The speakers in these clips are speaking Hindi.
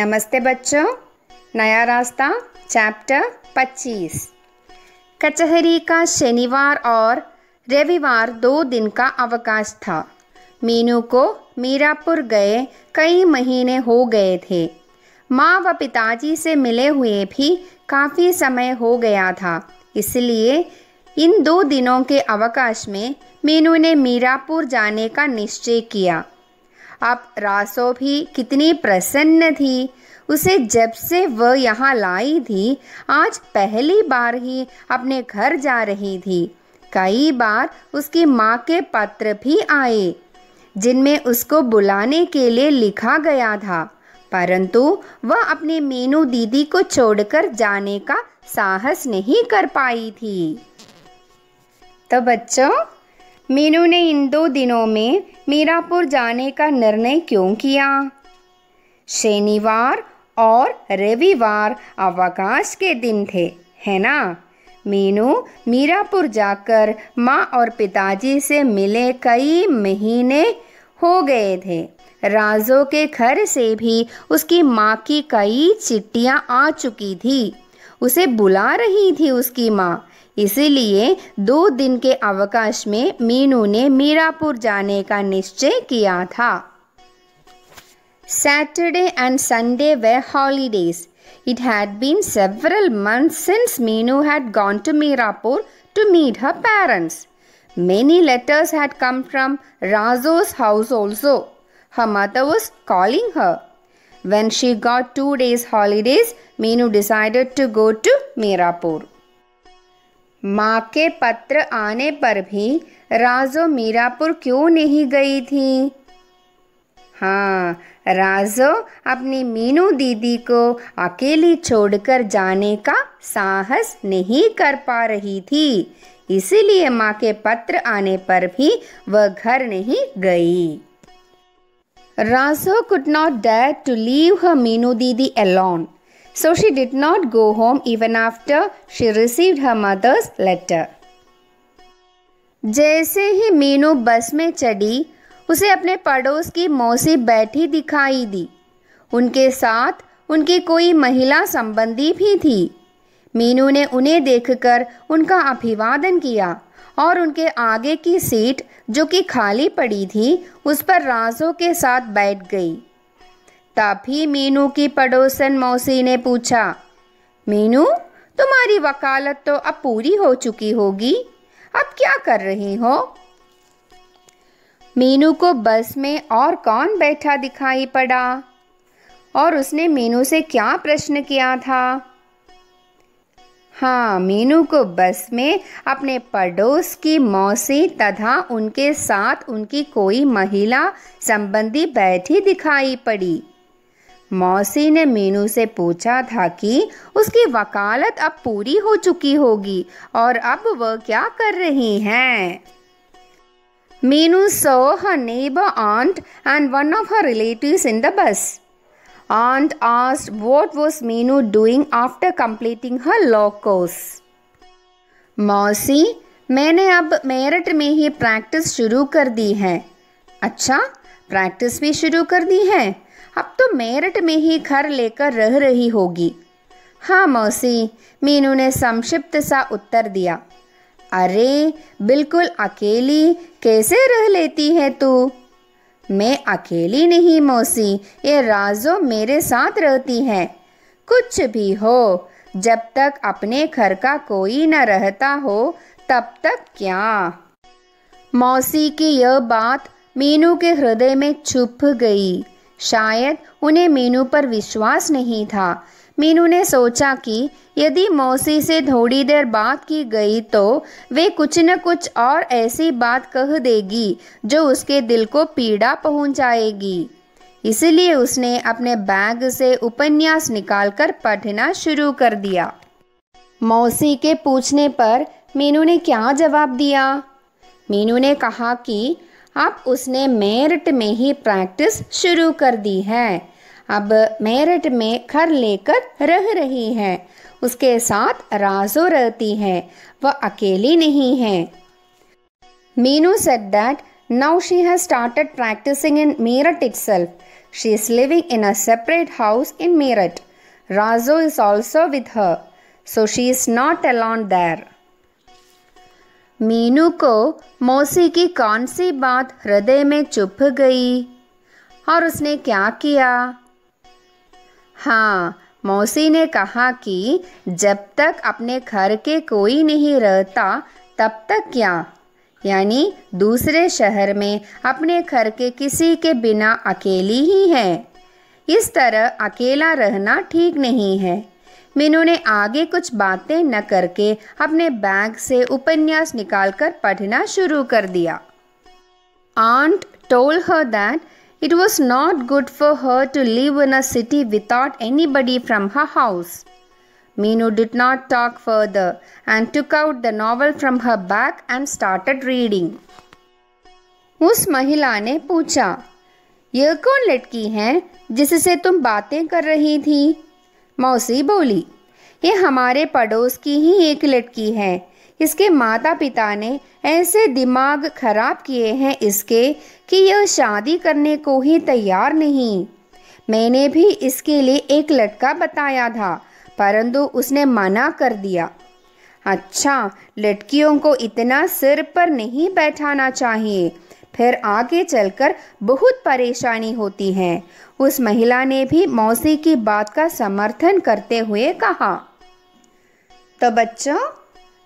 नमस्ते बच्चों। नया रास्ता चैप्टर 25। कचहरी का शनिवार और रविवार 2 दिन का अवकाश था। मीनू को मीरापुर गए कई महीने हो गए थे। माँ व पिताजी से मिले हुए भी काफ़ी समय हो गया था। इसलिए इन 2 दिनों के अवकाश में मीनू ने मीरापुर जाने का निश्चय किया। अब रासो भी कितनी प्रसन्न थी। उसे जब से वह यहाँ लाई थी, आज पहली बार ही अपने घर जा रही थी। कई बार उसकी माँ के पत्र भी आए जिनमें उसको बुलाने के लिए लिखा गया था, परंतु वह अपनी मीनू दीदी को छोड़कर जाने का साहस नहीं कर पाई थी। तो बच्चों, मीनू ने इन 2 दिनों में मीरापुर जाने का निर्णय क्यों किया? शनिवार और रविवार अवकाश के दिन थे, है ना? मीनू मीरापुर जाकर माँ और पिताजी से मिले कई महीने हो गए थे। राजो के घर से भी उसकी माँ की कई चिट्ठियाँ आ चुकी थी। उसे बुला रही थी उसकी माँ। इसीलिए 2 दिन के अवकाश में मीनू ने मीरापुर जाने का निश्चय किया था। Saturday and Sunday were holidays. It had been several months since Meenu had gone to Mirapur to meet her parents. Many letters had come from Razo's house also. Her mother was calling her. When she got 2 days holidays, Meenu decided to go to Mirapur. माँ के पत्र आने पर भी राजो मीरापुर क्यों नहीं गई थी? हाँ, राजो अपनी मीनू दीदी को अकेली छोड़कर जाने का साहस नहीं कर पा रही थी। इसीलिए माँ के पत्र आने पर भी वह घर नहीं गई। राजो could not dare to leave her Meenu दीदी alone. So she did not go home even after she received her mother's letter. जैसे ही मीनू बस में चढ़ी, उसे अपने पड़ोस की मौसी बैठी दिखाई दी। उनके साथ उनकी कोई महिला संबंधी भी थी। मीनू ने उन्हें देखकर उनका अभिवादन किया और उनके आगे की सीट, जो कि खाली पड़ी थी, उस पर राजो के साथ बैठ गई। तभी मीनू की पड़ोसन मौसी ने पूछा, मीनू, तुम्हारी वकालत तो अब पूरी हो चुकी होगी, अब क्या कर रही हो? मीनू को बस में और कौन बैठा दिखाई पड़ा और उसने मीनू से क्या प्रश्न किया था? हाँ, मीनू को बस में अपने पड़ोस की मौसी तथा उनके साथ उनकी कोई महिला संबंधी बैठी दिखाई पड़ी। मौसी ने मीनू से पूछा था कि उसकी वकालत अब पूरी हो चुकी होगी और अब वह क्या कर रही हैं। Meenu saw her neighbor aunt and one of her relatives in the bus. Aunt asked what was Meenu doing after completing her law course. मौसी, मैंने अब मेरठ में ही प्रैक्टिस शुरू कर दी है। अच्छा, प्रैक्टिस भी शुरू कर दी है? अब तो मेरठ में ही घर लेकर रह रही होगी। हाँ मौसी, मीनू ने संक्षिप्त सा उत्तर दिया। अरे, बिल्कुल अकेली कैसे रह लेती है तू? मैं अकेली नहीं मौसी, ये राजो मेरे साथ रहती है। कुछ भी हो, जब तक अपने घर का कोई न रहता हो तब तक क्या? मौसी की यह बात मीनू के हृदय में छुप गई। शायद उन्हें मीनू पर विश्वास नहीं था। मीनू ने सोचा कि यदि मौसी से थोड़ी देर बात की गई तो वे कुछ न कुछ और ऐसी बात कह देगी जो उसके दिल को पीड़ा पहुंचाएगी। इसलिए उसने अपने बैग से उपन्यास निकालकर पढ़ना शुरू कर दिया। मौसी के पूछने पर मीनू ने क्या जवाब दिया? मीनू ने कहा कि अब उसने मेरठ में ही प्रैक्टिस शुरू कर दी है। अब मेरठ में घर लेकर रह रही है। उसके साथ राजो रहती है, वह अकेली नहीं है। Meenu said that now she has started practicing in Meerut itself. She is living in a separate house in Meerut. Razo is also with her, so she is not alone there. Meenu को मौसी की कौन सी बात हृदय में चुभ गई और उसने क्या किया? हाँ, मौसी ने कहा कि जब तक अपने घर के कोई नहीं रहता तब तक क्या, यानी दूसरे शहर में अपने घर के किसी के बिना अकेली ही है। इस तरह अकेला रहना ठीक नहीं है। मीनू ने आगे कुछ बातें न करके अपने बैग से उपन्यास निकालकर पढ़ना शुरू कर दिया। Aunt told her that it was not good for her to live in a city without anybody from her house. Meenu did not talk further and took out the novel from her bag and started reading. उस महिला ने पूछा, यह कौन लड़की है जिससे तुम बातें कर रही थी? मौसी बोली, ये हमारे पड़ोस की ही एक लड़की है। इसके माता पिता ने ऐसे दिमाग खराब किए हैं इसके कि यह शादी करने को ही तैयार नहीं। मैंने भी इसके लिए एक लड़का बताया था, परंतु उसने मना कर दिया। अच्छा, लड़कियों को इतना सिर पर नहीं बैठाना चाहिए, फिर आगे चलकर बहुत परेशानी होती है। उस महिला ने भी मौसी की बात का समर्थन करते हुए कहा। तो बच्चों,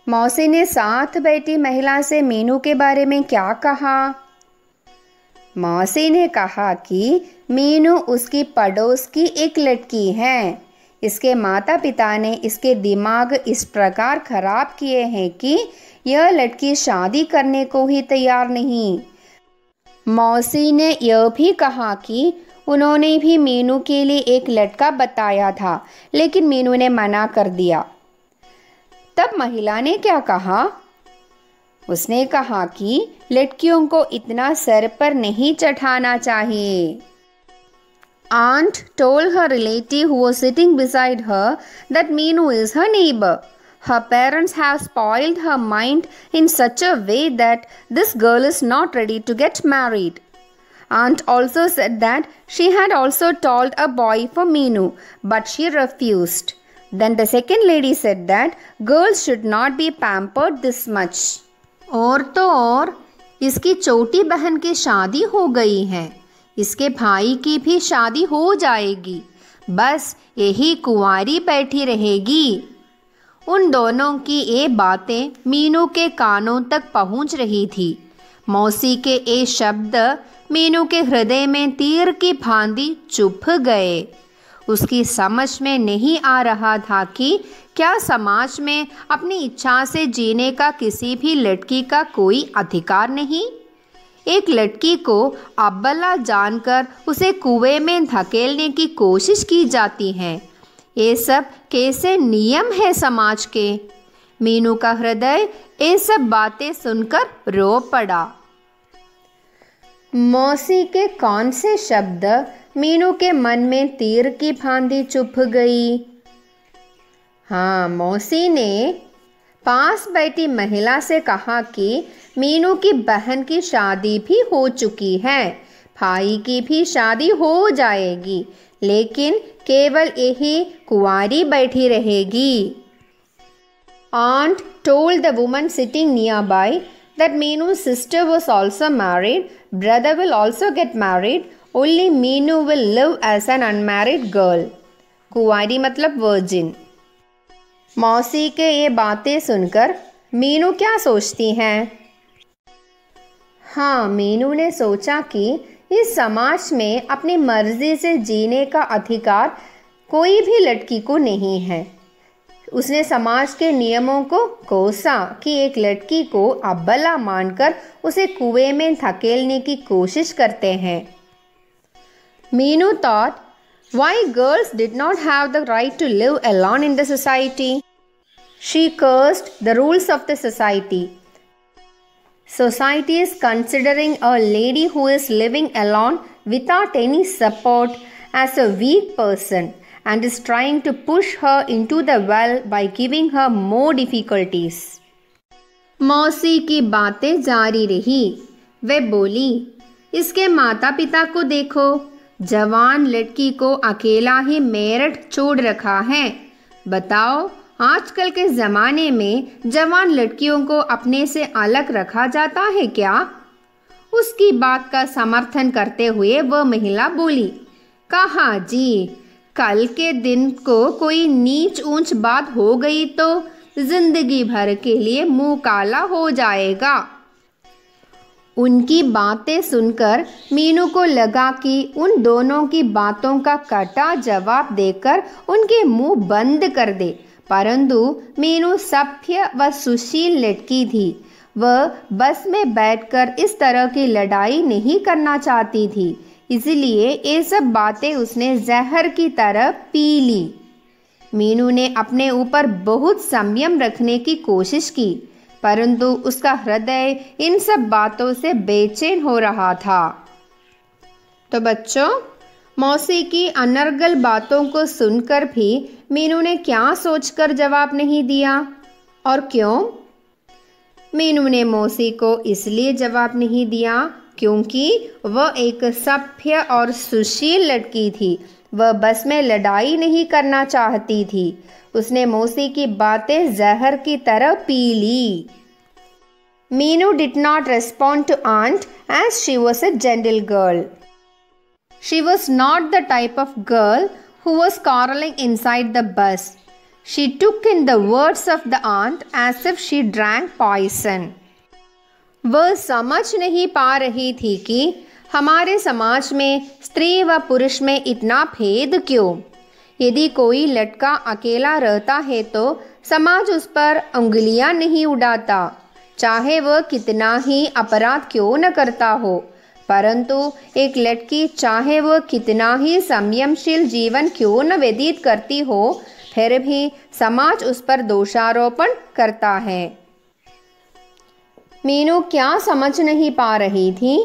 मौसी ने साथ बैठी महिला से मीनू के बारे में क्या कहा? मौसी ने कहा कि मीनू उसकी पड़ोस की एक लड़की है। इसके माता पिता ने इसके दिमाग इस प्रकार खराब किए हैं कि यह लड़की शादी करने को ही तैयार नहीं। मौसी ने यह भी कहा कि उन्होंने भी मीनू के लिए एक लड़का बताया था, लेकिन मीनू ने मना कर दिया। तब महिला ने क्या कहा? उसने कहा कि लड़कियों को इतना सर पर नहीं चढ़ाना चाहिए। Aunt told her relative who was sitting beside her that Meenu is her neighbor. Her parents have spoiled her mind in such a way that this girl is not ready to get married. Aunt also said that she had also told a boy for Meenu, but she refused. Then the second lady said that girls should not be pampered this much. और तो और इसकी छोटी बहन की शादी हो गई है, इसके भाई की भी शादी हो जाएगी, बस यही कुंवारी बैठी रहेगी। उन दोनों की ये बातें मीनू के कानों तक पहुंच रही थी। मौसी के ये शब्द मीनू के हृदय में तीर की भांति चुभ गए। उसकी समझ में नहीं आ रहा था कि क्या समाज में अपनी इच्छा से जीने का किसी भी लड़की का कोई अधिकार नहीं? एक लड़की को अबला जानकर उसे कुएं में धकेलने की कोशिश की जाती है। ये सब कैसे नियम है समाज के? मीनू का हृदय ये सब बातें सुनकर रो पड़ा। मौसी के कौन से शब्द मीनू के मन में तीर की भांति चुभ गई? हाँ, मौसी ने पास बैठी महिला से कहा कि मीनू की बहन की शादी भी हो चुकी है, भाई की भी शादी हो जाएगी, लेकिन केवल यही कुंवारी बैठी रहेगी। Aunt told the woman sitting nearby that Meenu's sister was also married, brother will also get married, only Meenu will live as an unmarried girl. कुंवारी मतलब वर्जिन। मौसी के ये बातें सुनकर मीनू क्या सोचती हैं? हाँ, मीनू ने सोचा कि इस समाज में अपनी मर्जी से जीने का अधिकार कोई भी लड़की को नहीं है। उसने समाज के नियमों को कोसा कि एक लड़की को अबला मानकर उसे कुएं में धकेलने की कोशिश करते हैं। Meenu thought, why girls did not have the right to live alone in the society? She cursed the rules of the society. Society is considering a lady who is living alone without any support as a weak person and is trying to push her into the well by giving her more difficulties. मौसी की बातें जारी रही। वे बोली, इसके माता पिता को देखो, जवान लड़की को अकेला ही मेरठ छोड़ रखा है। बताओ, आजकल के ज़माने में जवान लड़कियों को अपने से अलग रखा जाता है क्या? उसकी बात का समर्थन करते हुए वह महिला बोली, कहा जी, कल के दिन को कोई नीच ऊंच बात हो गई तो जिंदगी भर के लिए मुंह काला हो जाएगा। उनकी बातें सुनकर मीनू को लगा कि उन दोनों की बातों का कटा जवाब देकर उनके मुंह बंद कर दे, परंतु मीनू सभ्य व सुशील लड़की थी। वह बस में बैठकर इस तरह की लड़ाई नहीं करना चाहती थी, इसलिए ये सब बातें उसने जहर की तरह पी ली। मीनू ने अपने ऊपर बहुत संयम रखने की कोशिश की, परंतु उसका हृदय इन सब बातों से बेचैन हो रहा था। तो बच्चों, मौसी की अनर्गल बातों को सुनकर भी मीनू ने क्या सोचकर जवाब नहीं दिया, और क्यों? मीनू ने मौसी को इसलिए जवाब नहीं दिया क्योंकि वह एक सभ्य और सुशील लड़की थी। वह बस में लड़ाई नहीं करना चाहती थी। उसने मौसी की बातें जहर की तरह पी ली। Meenu did not respond to aunt as she was a gentle girl. She was not the type of girl who was quarreling inside the bus. She took in the words of the aunt as if she drank poison. वह समझ नहीं पा रही थी कि हमारे समाज में स्त्री व पुरुष में इतना भेद क्यों। यदि कोई लड़का अकेला रहता है तो समाज उस पर उंगलियां नहीं उड़ाता, चाहे वह कितना ही अपराध क्यों न करता हो। परंतु एक लड़की, चाहे वह कितना ही संयमशील जीवन क्यों न व्यतीत करती हो, फिर भी समाज उस पर दोषारोपण करता है। मीनू क्या समझ नहीं पा रही थी?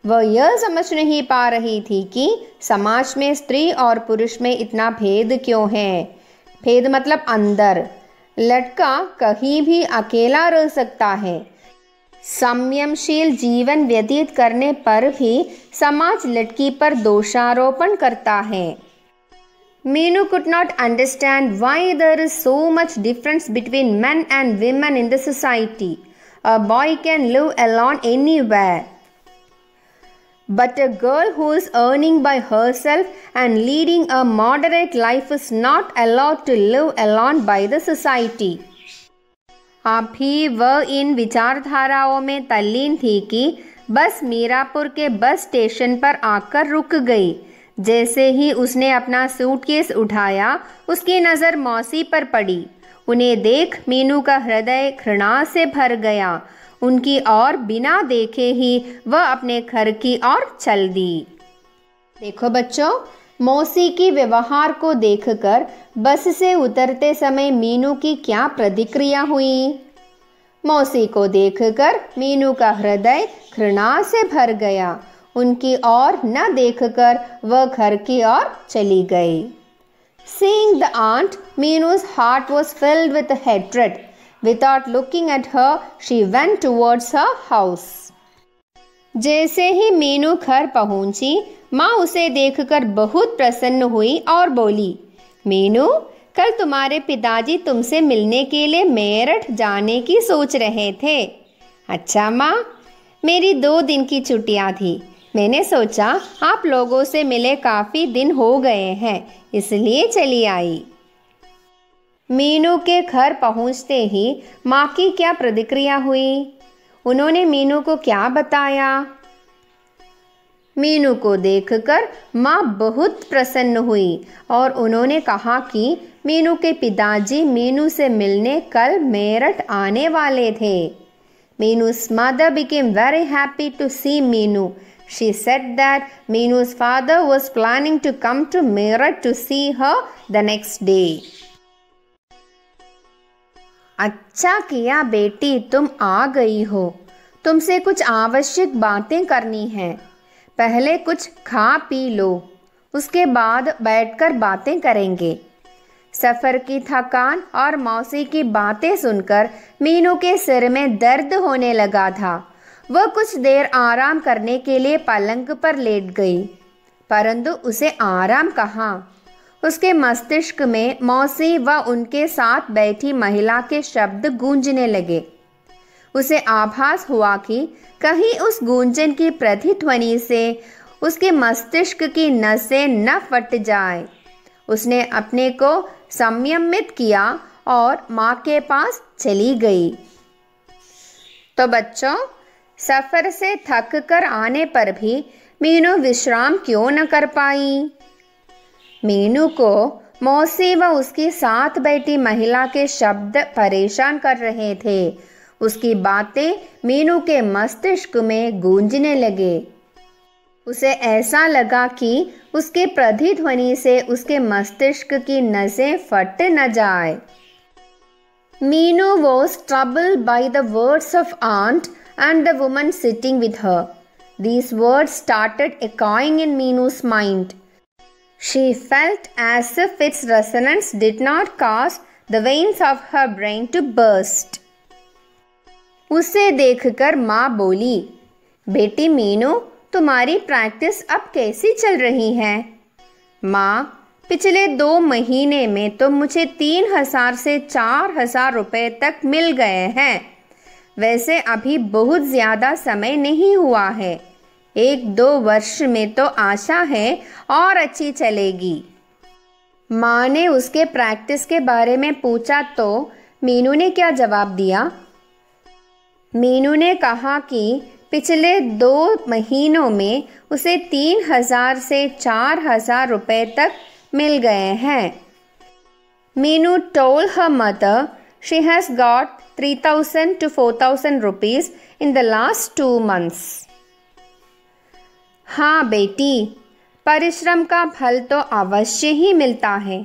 वह यह समझ नहीं पा रही थी कि समाज में स्त्री और पुरुष में इतना भेद क्यों है। भेद मतलब अंदर। लड़का कहीं भी अकेला रह सकता है। संयमशील जीवन व्यतीत करने पर भी समाज लड़की पर दोषारोपण करता है। Meenu could not understand why there is so much difference between men and women in the society. A boy can live alone anywhere, but a girl who is earning by herself and leading a moderate life is not allowed to live alone by the society. अभी वह इन विचारधाराओं में तल्लीन थी कि बस मीरापुर के बस स्टेशन पर आकर रुक गई। जैसे ही उसने अपना सूटकेस उठाया, उसकी नज़र मौसी पर पड़ी। उन्हें देख मीनू का हृदय घृणा से भर गया। उनकी ओर बिना देखे ही वह अपने घर की ओर चल दी। देखो बच्चों, मौसी की व्यवहार को देखकर बस से उतरते समय मीनू की क्या प्रतिक्रिया हुई। मौसी को देखकर मीनू का हृदय घृणा से भर गया। उनकी ओर न देखकर वह घर की ओर चली गई। Seeing the aunt, Meenu's heart was filled with hatred. Without looking at her, she went towards her house. जैसे ही मीनू घर पहुंची, माँ उसे देखकर बहुत प्रसन्न हुई और बोली, मीनू, कल तुम्हारे पिताजी तुमसे मिलने के लिए मेरठ जाने की सोच रहे थे। अच्छा माँ, मेरी 2 दिन की छुट्टियाँ थी। मैंने सोचा आप लोगों से मिले काफ़ी दिन हो गए हैं, इसलिए चली आई। मीनू के घर पहुंचते ही माँ की क्या प्रतिक्रिया हुई? उन्होंने मीनू को क्या बताया? मीनू को देखकर माँ बहुत प्रसन्न हुई और उन्होंने कहा कि मीनू के पिताजी मीनू से मिलने कल मेरठ आने वाले थे। Meenu's mother became very happy to see Meenu. She said that Meenu's father was planning to come to Meerut to see her the next day. अच्छा किया बेटी, तुम आ गई हो। तुमसे कुछ आवश्यक बातें करनी हैं। पहले कुछ खा पी लो, उसके बाद बैठकर बातें करेंगे। सफ़र की थकान और मौसी की बातें सुनकर मीनू के सिर में दर्द होने लगा था। वह कुछ देर आराम करने के लिए पलंग पर लेट गई, परंतु उसे आराम कहाँ। उसके मस्तिष्क में मौसी व उनके साथ बैठी महिला के शब्द गूंजने लगे। उसे आभास हुआ कि कहीं उस गूंजन की प्रतिध्वनि से उसके मस्तिष्क की नसें न फट जाए। उसने अपने को संयमित किया और माँ के पास चली गई। तो बच्चों, सफ़र से थक कर आने पर भी मीनू विश्राम क्यों न कर पाई? मीनू को मौसी व उसके साथ बैठी महिला के शब्द परेशान कर रहे थे। उसकी बातें मीनू के मस्तिष्क में गूंजने लगे। उसे ऐसा लगा कि उसके प्रतिध्वनि से उसके मस्तिष्क की नसें फट न जाए। Meenu was troubled by the words of aunt and the woman sitting with her. These words started echoing in Meenu's mind. She felt as if its resonance did not cause the veins of her brain to burst. उसे देखकर माँ बोली, बेटी मीनू, तुम्हारी प्रैक्टिस अब कैसी चल रही है? माँ, पिछले 2 महीने में तो मुझे 3,000 से 4,000 रुपये तक मिल गए हैं। वैसे अभी बहुत ज़्यादा समय नहीं हुआ है। 1-2 वर्ष में तो आशा है और अच्छी चलेगी। माँ ने उसके प्रैक्टिस के बारे में पूछा तो मीनू ने क्या जवाब दिया? मीनू ने कहा कि पिछले 2 महीनों में उसे 3,000 से 4,000 रुपये तक मिल गए हैं। Meenu told her mother she has got 3,000 to 4,000 rupees in the last 2 months. हाँ बेटी, परिश्रम का फल तो अवश्य ही मिलता है।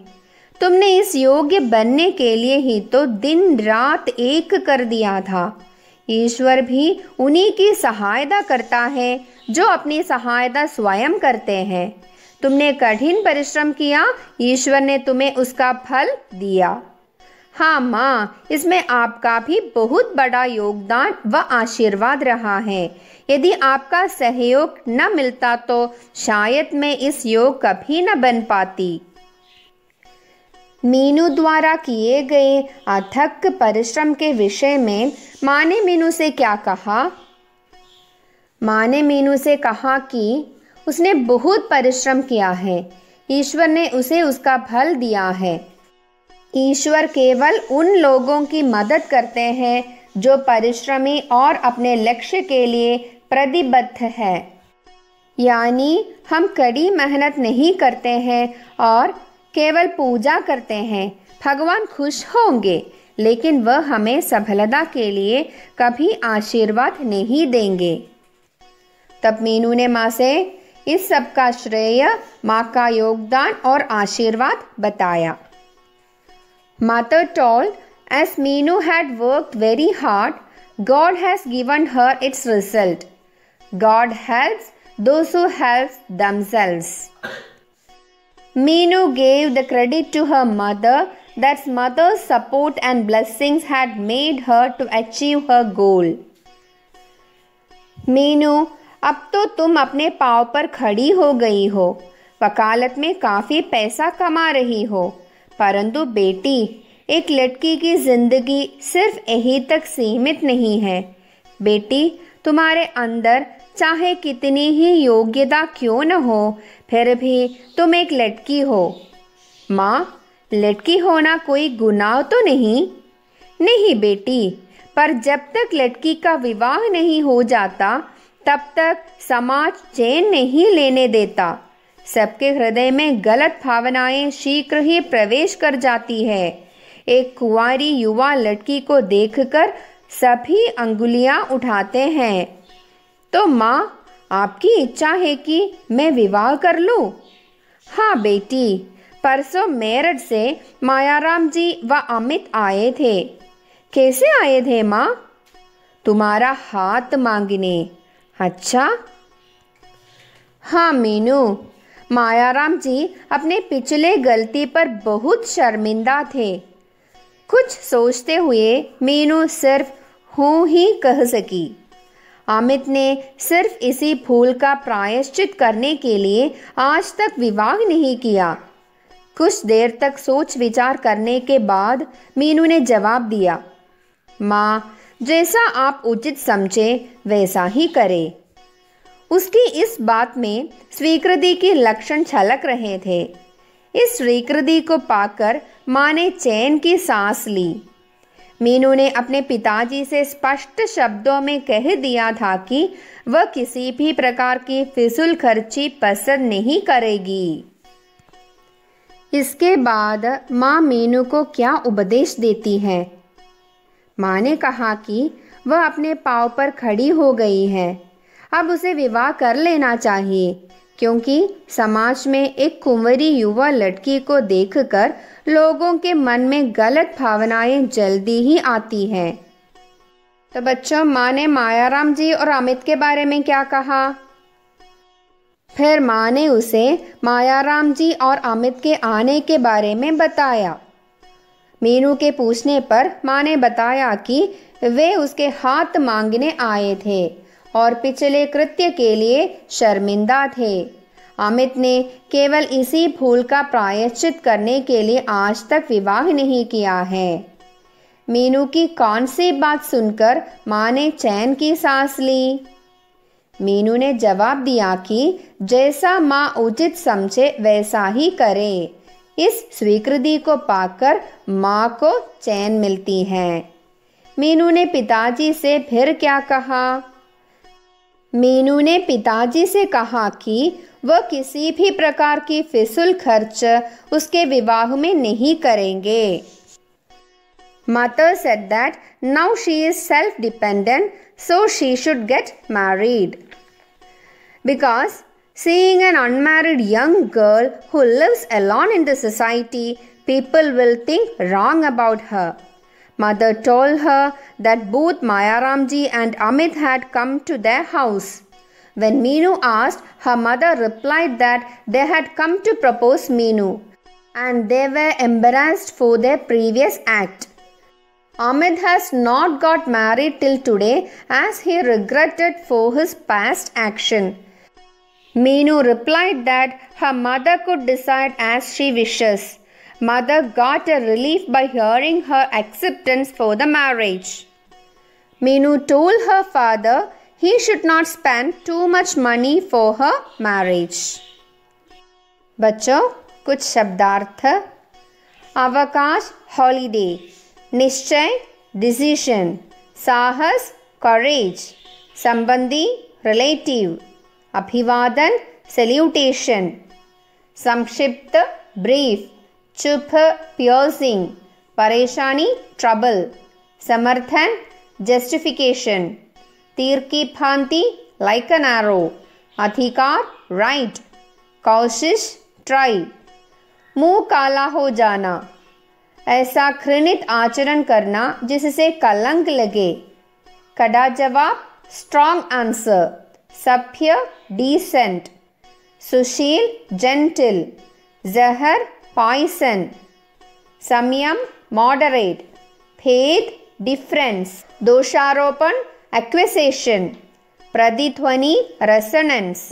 तुमने इस योग्य बनने के लिए ही तो दिन रात एक कर दिया था। ईश्वर भी उन्हीं की सहायता करता है जो अपनी सहायता स्वयं करते हैं। तुमने कठिन परिश्रम किया, ईश्वर ने तुम्हें उसका फल दिया। हाँ माँ, इसमें आपका भी बहुत बड़ा योगदान व आशीर्वाद रहा है। यदि आपका सहयोग न मिलता तो शायद मैं इस योग कभी न बन पाती। मीनू द्वारा किए गए अथक परिश्रम के विषय में माँ ने मीनू से क्या कहा? माँ ने मीनू से कहा कि उसने बहुत परिश्रम किया है, ईश्वर ने उसे उसका फल दिया है। ईश्वर केवल उन लोगों की मदद करते हैं जो परिश्रमी और अपने लक्ष्य के लिए प्रतिबद्ध है। यानी हम कड़ी मेहनत नहीं करते हैं और केवल पूजा करते हैं, भगवान खुश होंगे, लेकिन वह हमें सफलता के लिए कभी आशीर्वाद नहीं देंगे। तब मीनू ने माँ से इस सब का श्रेय माँ का योगदान और आशीर्वाद बताया। Mother told, as Meenu had worked very hard, God has given her its result. God helps those who help themselves. Meenu gave the credit to her mother that mother's support and blessings had made her to achieve her goal. Meenu, अब तो तुम अपने पाँव पर खड़ी हो गई हो, वकालत में काफ़ी पैसा कमा रही हो, परंतु बेटी, एक लड़की की जिंदगी सिर्फ यही तक सीमित नहीं है। बेटी, तुम्हारे अंदर चाहे कितनी ही योग्यता क्यों न हो, फिर भी तुम एक लड़की हो। माँ, लड़की होना कोई गुनाह तो नहीं? नहीं बेटी, पर जब तक लड़की का विवाह नहीं हो जाता तब तक समाज चैन नहीं लेने देता। सबके हृदय में गलत भावनाएं शीघ्र ही प्रवेश कर जाती है। एक कुंवारी युवा लड़की को देखकर सभी अंगुलियां उठाते हैं। तो माँ, आपकी इच्छा है कि मैं विवाह कर लूँ? हाँ बेटी, परसों मेरठ से मायाराम जी व अमित आए थे। कैसे आए थे माँ? तुम्हारा हाथ मांगने। अच्छा। हाँ मीनू, मायाराम जी अपने पिछले गलती पर बहुत शर्मिंदा थे। कुछ सोचते हुए मीनू सिर्फ हूँ ही कह सकी। अमित ने सिर्फ इसी भूल का प्रायश्चित करने के लिए आज तक विवाह नहीं किया। कुछ देर तक सोच विचार करने के बाद मीनू ने जवाब दिया, माँ, जैसा आप उचित समझे वैसा ही करें। उसकी इस बात में स्वीकृति के लक्षण झलक रहे थे। इस स्वीकृति को पाकर माँ ने चैन की सांस ली। मीनू ने अपने पिताजी से स्पष्ट शब्दों में कह दिया था कि वह किसी भी प्रकार की फिजूल खर्ची पसंद नहीं करेगी। इसके बाद माँ मीनू को क्या उपदेश देती है? माँ ने कहा कि वह अपने पाँव पर खड़ी हो गई है, अब उसे विवाह कर लेना चाहिए, क्योंकि समाज में एक कुंवारी युवा लड़की को देखकर लोगों के मन में गलत भावनाएं जल्दी ही आती हैं। तो बच्चों, माँ ने मायाराम जी और अमित के बारे में क्या कहा? फिर माँ ने उसे मायाराम जी और अमित के आने के बारे में बताया। मीनू के पूछने पर माँ ने बताया कि वे उसके हाथ मांगने आए थे और पिछले कृत्य के लिए शर्मिंदा थे। अमित ने केवल इसी भूल का प्रायश्चित करने के लिए आज तक विवाह नहीं किया है। मीनू की कौन सी बात सुनकर माँ ने चैन की सांस ली? मीनू ने जवाब दिया कि जैसा माँ उचित समझे वैसा ही करे। इस स्वीकृति को पाकर माँ को चैन मिलती है। मीनू ने पिताजी से फिर क्या कहा? मीनू ने पिताजी से कहा कि वह किसी भी प्रकार की फिजूल खर्च उसके विवाह में नहीं करेंगे। Mother said that now she is self-dependent, so she should get married. Because seeing an unmarried young girl who lives alone in the society, people will think wrong about her. Mother told her that both Mayaramji and Amit had come to their house. When Meenu asked, her mother replied that they had come to propose Meenu, and they were embarrassed for their previous act. Amit has not got married till today as he regretted for his past action. Meenu replied that her mother could decide as she wishes. Mother got a relief by hearing her acceptance for the marriage. Meenu told her father he should not spend too much money for her marriage. बच्चों, कुछ शब्दार्थ। अवकाश हॉलीडे, निश्चय डिसीजन, साहस करेज, संबंधी रिलेटिव, अभिवादन सैल्यूटेशन, संक्षिप्त ब्रीफ, चुप पियर्सिंग, परेशानी ट्रबल, समर्थन जस्टिफिकेशन, तीर की भांति लाइक एन एरो, अधिकार राइट, कोशिश ट्राई, मुंह काला हो जाना, ऐसा घृणित आचरण करना जिससे कलंक लगे, कड़ा जवाब स्ट्रॉन्ग आंसर, सभ्य डिसेंट, सुशील जेंटिल, जहर पॉइसन, संयम मॉडरेट, भेद डिफरेंस, दोषारोपण एक्विसेशन, प्रतिध्वनि रेसोनेंस,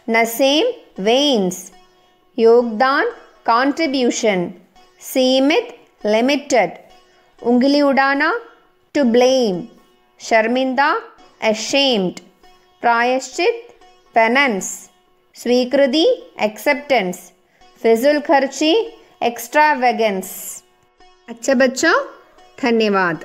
नसेम वेन्स, योगदान कॉन्ट्रीब्यूशन, सीमित लिमिटेड, उंगली उड़ाना टू ब्लेम, शर्मिंदा ashamed, प्रायश्चित पेनेंस, स्वीकृति एक्सेप्टेंस, फिजूल खर्ची एक्स्ट्रावेगेंस। अच्छा बच्चों, धन्यवाद।